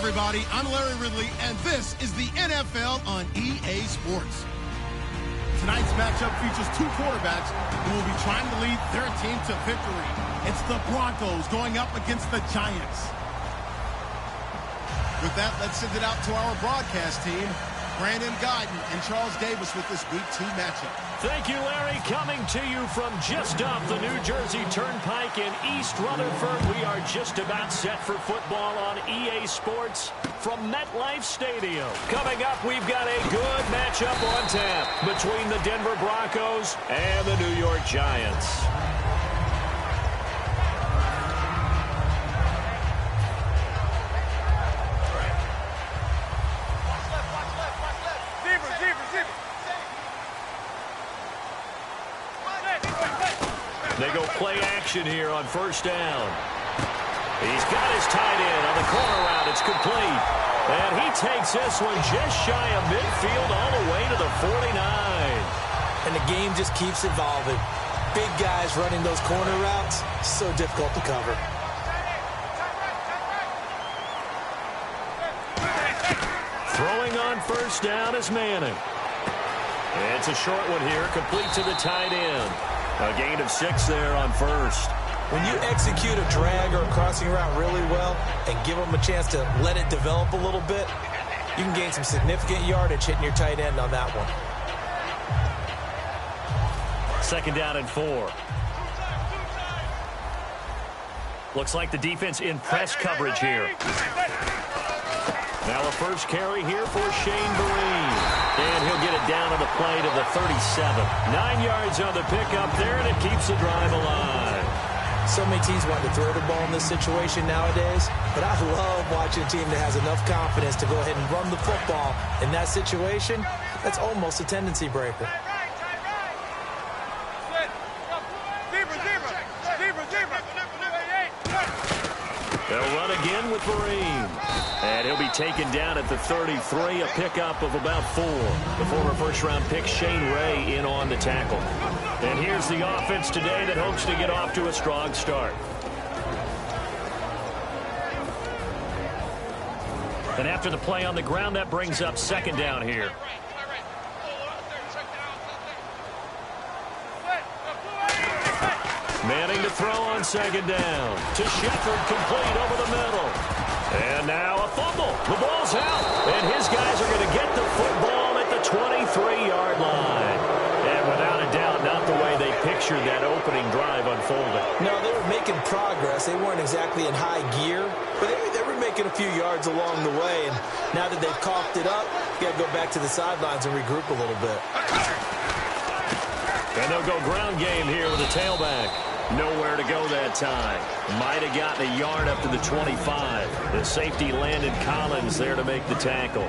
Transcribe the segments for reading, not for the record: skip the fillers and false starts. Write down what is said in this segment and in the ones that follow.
everybody. I'm Larry Ridley, and this is the NFL on EA Sports. Tonight's matchup features two quarterbacks who will be trying to lead their team to victory. It's the Broncos going up against the Giants. With that, let's send it out to our broadcast team, Brandon Guyton and Charles Davis with this Week 2 matchup. Thank you, Larry. Coming to you from just off the New Jersey Turnpike in East Rutherford. We are just about set for football on EA Sports from MetLife Stadium. Coming up, we've got a good matchup on tap between the Denver Broncos and the New York Giants. They go play action here on first down. He's got his tight end on the corner route. It's complete. And he takes this one just shy of midfield all the way to the 49. And the game just keeps evolving. Big guys running those corner routes, so difficult to cover. Throwing on first down is Manning. It's a short one here, complete to the tight end. A gain of 6 there on first. When you execute a drag or a crossing route really well and give them a chance to let it develop a little bit, you can gain some significant yardage hitting your tight end on that one. Second down and 4. Looks like the defense in press coverage here. Now a first carry here for Shane Vereen. And he'll get it down on the play to the 37. 9 yards on the pickup there, and it keeps the drive alive. So many teams want to throw the ball in this situation nowadays, but I love watching a team that has enough confidence to go ahead and run the football. In that situation, that's almost a tendency breaker. They'll run again with Vereen. And he'll be taken down at the 33, a pickup of about 4. The former first-round pick Shane Ray in on the tackle. And here's the offense today that hopes to get off to a strong start. And after the play on the ground, that brings up second down here. Manning to throw on second down. To Shepard, complete over the middle. And now a fumble. The ball's out. And his guys are going to get the football at the 23-yard line. And without a doubt, not the way they pictured that opening drive unfolding. No, they were making progress. They weren't exactly in high gear, but they were making a few yards along the way. And now that they've coughed it up, you got to go back to the sidelines and regroup a little bit. And they'll go ground game here with a tailback. Nowhere to go that time. Might have gotten a yard up to the 25. The safety Landon Collins there to make the tackle.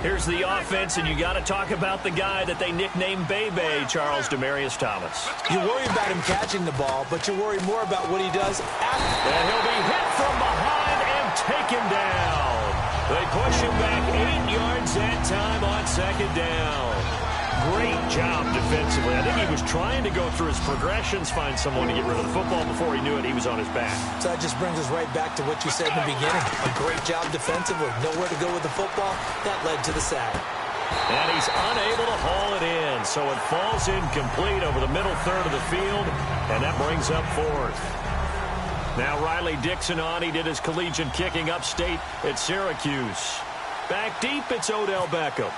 Here's the offense, and you got to talk about the guy that they nicknamed Bebe, Charles Demarius Thomas. You worry about him catching the ball, but you worry more about what he does after. And he'll be hit from behind and taken down. They push him back 8 yards that time on second down. Great job defensively. I think he was trying to go through his progressions, find someone to get rid of the football. Before he knew it, he was on his back. So that just brings us right back to what you said in the beginning. A great job defensively. Nowhere to go with the football. That led to the sack. And he's unable to haul it in. So it falls incomplete over the middle third of the field. And that brings up 4th. Now Riley Dixon on. He did his collegiate kicking upstate at Syracuse. Back deep, it's Odell Beckham.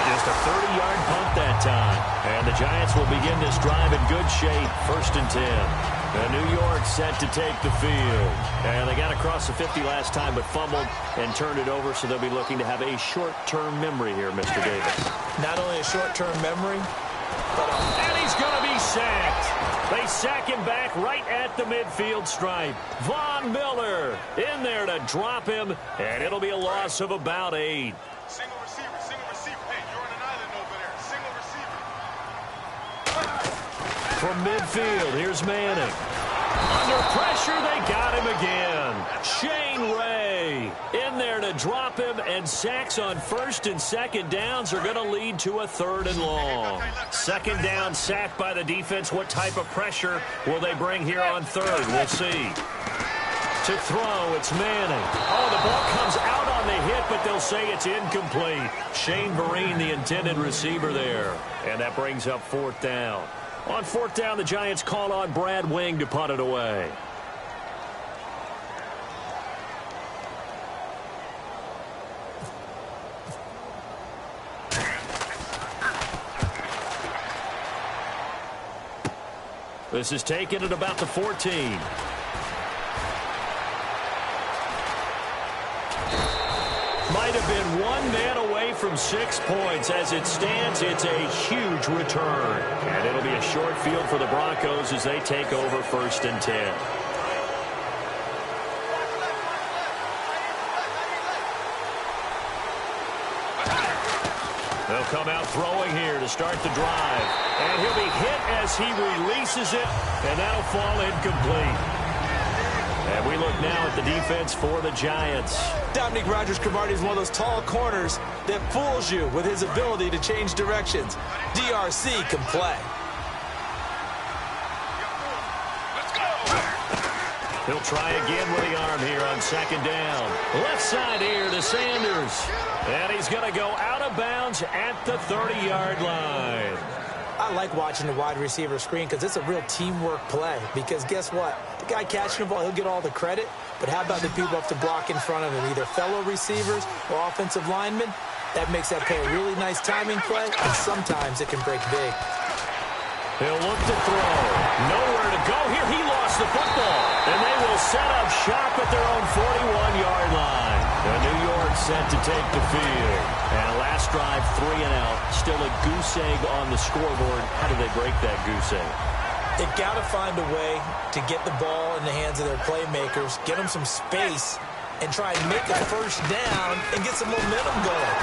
Just a 30-yard punt that time. And the Giants will begin this drive in good shape. 1st and 10. And New York set to take the field. And they got across the 50 last time but fumbled and turned it over, so they'll be looking to have a short-term memory here, Mr. Davis. Not only a short-term memory, but and he's going to be sacked. They sack him back right at the midfield stripe. Von Miller in there to drop him, and it'll be a loss of about 8. Single receiver, single receiver. Hey, you're on an island over there. Single receiver. From midfield, here's Manning. Under pressure, they got him again. Shane Ray in there to drop him, and sacks on first and second downs are going to lead to a 3rd and long. Second down, sack by the defense. What type of pressure will they bring here on 3rd? We'll see. To throw, it's Manning. Oh, the ball comes out on the hit, but they'll say it's incomplete. Shane Vereen, the intended receiver there. And that brings up 4th down. On 4th down, the Giants call on Brad Wing to punt it away. This is taken at about the 14. Might have been one man away from 6 points. As it stands, it's a huge return. And it'll be a short field for the Broncos as they take over 1st and 10. They'll come out throwing here to start the drive. And he'll be hit as he releases it, and that'll fall incomplete. And we look now at the defense for the Giants. Dominique Rodgers-Cromartie is one of those tall corners that fools you with his ability to change directions. DRC can play. He'll try again with the arm here on 2nd down. Left side here to Sanders. And he's going to go out of bounds at the 30-yard line. I like watching the wide receiver screen because it's a real teamwork play. Because guess what? The guy catching the ball, he'll get all the credit. But how about the people up to block in front of him, either fellow receivers or offensive linemen? That makes that play a really nice timing play, and sometimes it can break big. He'll look to throw. Nowhere to go here. He lost the football. And they will set up shop at their own 41-yard line. And New York set to take the field. And last drive, 3 and out. Still a goose egg on the scoreboard. How do they break that goose egg? They've got to find a way to get the ball in the hands of their playmakers, get them some space, and try and make a first down and get some momentum going.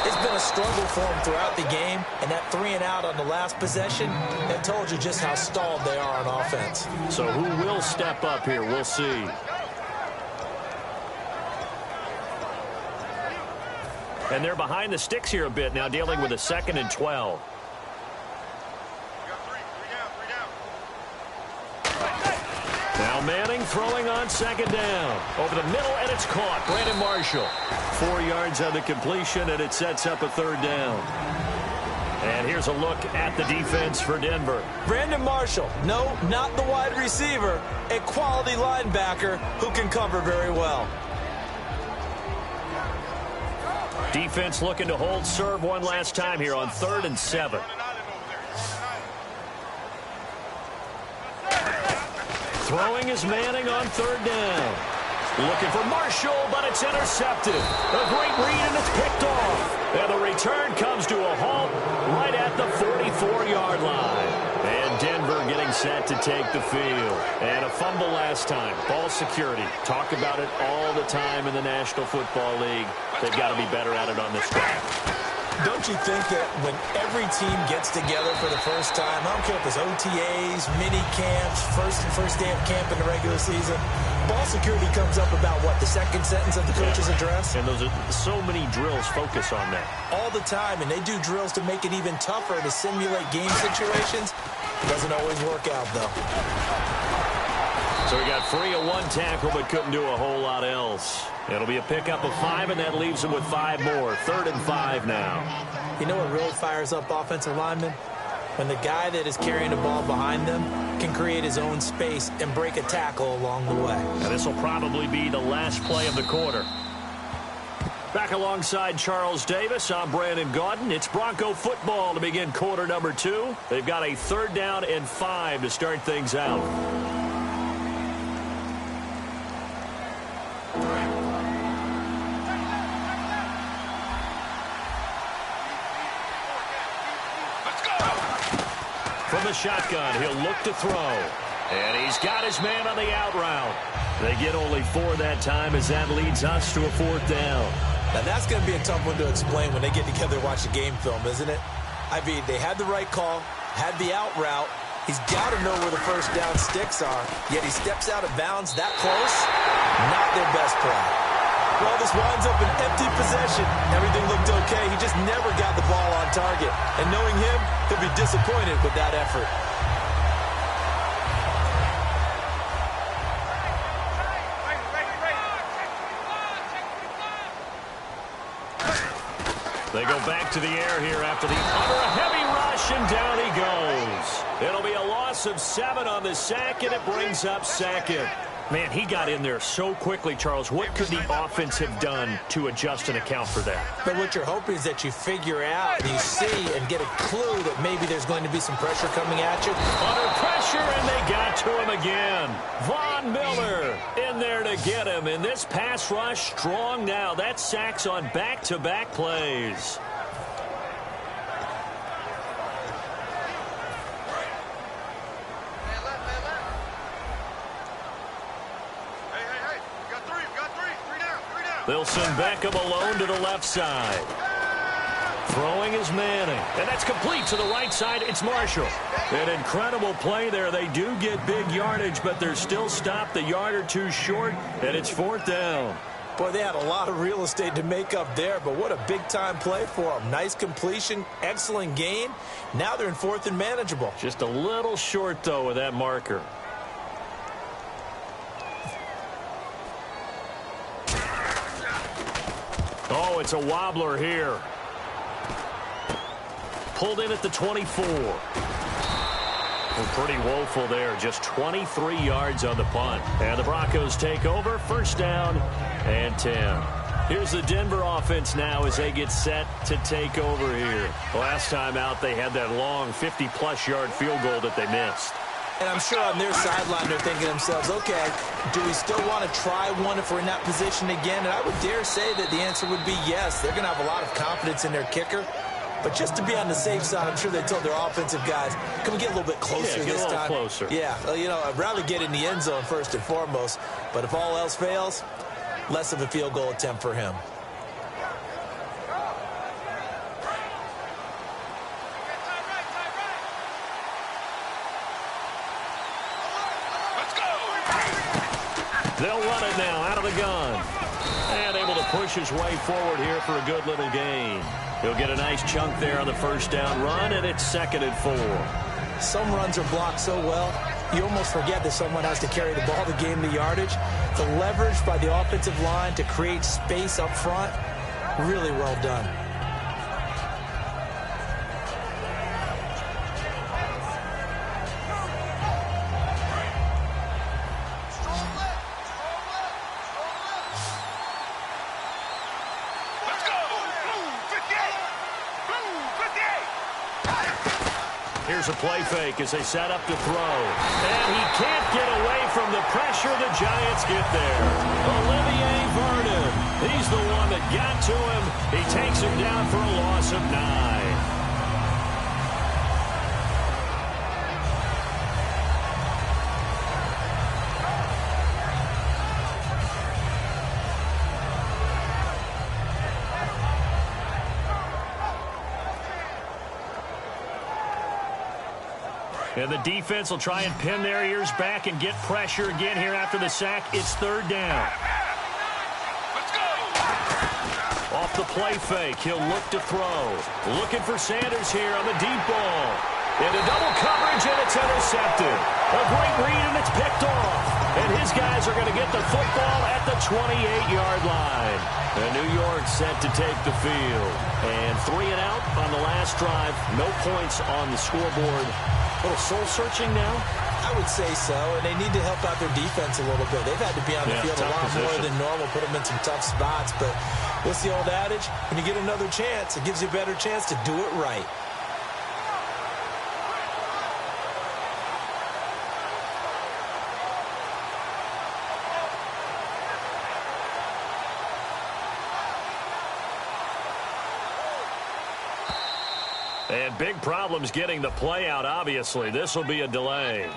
It's been a struggle for them throughout the game, and that 3 and out on the last possession, that told you just how stalled they are on offense. So who will step up here? We'll see. And they're behind the sticks here a bit now, dealing with a 2nd and 12. Now Manning throwing on 2nd down. Over the middle, and it's caught. Brandon Marshall. 4 yards on the completion, and it sets up a 3rd down. And here's a look at the defense for Denver. Brandon Marshall, no, not the wide receiver, a quality linebacker who can cover very well. Defense looking to hold serve one last time here on 3rd and 7. Throwing is Manning on 3rd down. Looking for Marshall, but it's intercepted. A great read, and it's picked off. And the return comes to a halt right at the 44-yard line. And Denver getting set to take the field. And a fumble last time. Ball security. Talk about it all the time in the National Football League. They've got to be better at it on this drive. Don't you think that when every team gets together for the first time, I don't care if it's OTAs, mini camps, first day of camp in the regular season, ball security comes up about what, the second sentence of the coach's address? And those are so many drills focus on that. All the time, and they do drills to make it even tougher to simulate game situations. It doesn't always work out, though. So he got free of 1 tackle, but couldn't do a whole lot else. It'll be a pickup of 5, and that leaves him with 5 more. 3rd and 5 now. You know what really fires up offensive linemen? When the guy that is carrying the ball behind them can create his own space and break a tackle along the way. And this will probably be the last play of the quarter. Back alongside Charles Davis, I'm Brandon Gaudin. It's Bronco football to begin quarter number 2. They've got a 3rd down and 5 to start things out. From the shotgun, he'll look to throw. And he's got his man on the out route. They get only 4 that time as that leads us to a 4th down. Now, that's going to be a tough one to explain when they get together and watch the game film, isn't it? I mean, they had the right call, had the out route, He's got to know where the first down sticks are, yet he steps out of bounds that close. Not their best play. Well, this winds up an empty possession. Everything looked okay. He just never got the ball on target. And knowing him, he'll be disappointed with that effort. They go back to the air here after the under a heavy rush, and down he goes. It'll be a loss of 7 on the sack, and it brings up second. Man, he got in there so quickly, Charles. What could the offense have done to adjust and account for that? But what you're hoping is that you figure out and you see and get a clue that maybe there's going to be some pressure coming at you. Under pressure, and they got to him again. Von Miller in there to get him. And this pass rush strong now. That sacks on back-to-back plays. They'll send Beckham alone to the left side. Throwing is Manning. And that's complete to the right side. It's Marshall. An incredible play there. They do get big yardage, but they're still stopped a yard or two short, and it's 4th down. Boy, they had a lot of real estate to make up there, but what a big-time play for them. Nice completion, excellent gain. Now they're in 4th and manageable. Just a little short, though, with that marker. Oh, it's a wobbler here. Pulled in at the 24. Well, pretty woeful there. Just 23 yards on the punt. And the Broncos take over. 1st down and 10. Here's the Denver offense now as they get set to take over here. Last time out, they had that long 50-plus yard field goal that they missed. And I'm sure on their sideline they're thinking to themselves, okay, do we still want to try one if we're in that position again? And I would dare say that the answer would be yes. They're going to have a lot of confidence in their kicker. But just to be on the safe side, I'm sure they told their offensive guys, can we get a little bit closer this time? Get a little closer. Yeah, well, you know, I'd rather get in the end zone first and foremost. But if all else fails, less of a field goal attempt for him. They'll run it now out of the gun. And able to push his way forward here for a good little gain. He'll get a nice chunk there on the 1st down run, and it's 2nd and 4. Some runs are blocked so well, you almost forget that someone has to carry the ball to gain the yardage. The leverage by the offensive line to create space up front, really well done. Here's a play fake as they set up to throw. And he can't get away from the pressure. The Giants get there. Olivier Vernon. He's the one that got to him. He takes him down for a loss of 9. And the defense will try and pin their ears back and get pressure again here after the sack. It's 3rd down. Let's go! Off the play fake, he'll look to throw. Looking for Sanders here on the deep ball. Into double coverage, and it's intercepted. A great read, and it's picked off. And his guys are going to get the football at the 28-yard line. And New York set to take the field. And 3 and out on the last drive. No points on the scoreboard. A little soul-searching now? I would say so, and they need to help out their defense a little bit. They've had to be on the field a lot more than normal, put them in some tough spots. But what's the old adage? When you get another chance, it gives you a better chance to do it right. And big problems getting the play out, obviously. This will be a delay.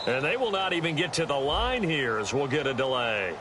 And they will not even get to the line here as we'll get a delay.